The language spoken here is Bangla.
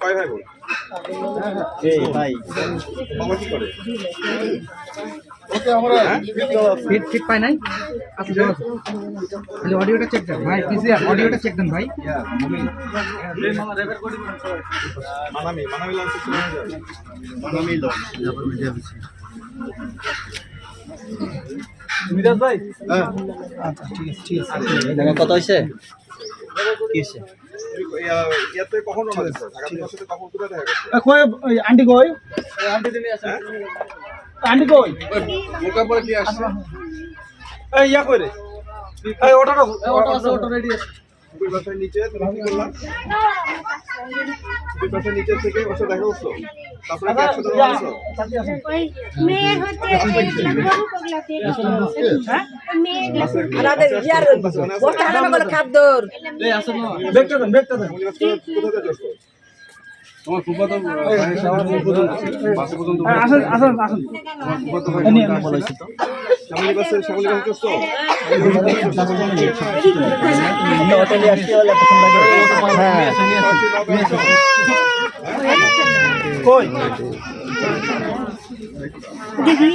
কয় ভাই বোন? ভাই বাবা কি করে? ফিট ফিট পাই নাই আচ্ছা যাও তাহলে অডিওটা চেক দেন ভাই পিসিআর অডিওটা চেক দেন ভাই মানামি লঞ্চ মানামি লো মিরাজ ভাই আচ্ছা ঠিক আছে দেখা কত হইছে কি হইছে ইয়াতে কখন রওনা দিছো? আগামী মাসে কখন কোথায় দেখা করছো? কই আন্টি কই আন্টি দিনে আছে আন্টি কই মুখে পরে কি আসছে? এই ইয়া কই রে এই অটো আছে অটো রেডি আছে দুই বাসের নিচে তুমি কি করলা? দুই বাসের নিচে থেকে ওর সাথে দেখা করছো? তারপরে কি একসাথে রওনা দিছো? ওই মেয়ে হচ্ছে গরু পগলাতে হ্যাঁ মেয়ে আমাদের ইয়ার বড় হানা বলে খাদ্যর এই আসো না ব্যাগটা দেন কোথায় যাচ্ছো? তোমার ফুফাতো ভাইয়ের সামনে বাসে পর্যন্ত আসেন ফুফাতো ভাই বলাইছি তো শ্যামলী বাসে চড়ছো? আমি হোটেলে আসছি হলে তখন লাগে হ্যাঁ কই দেখি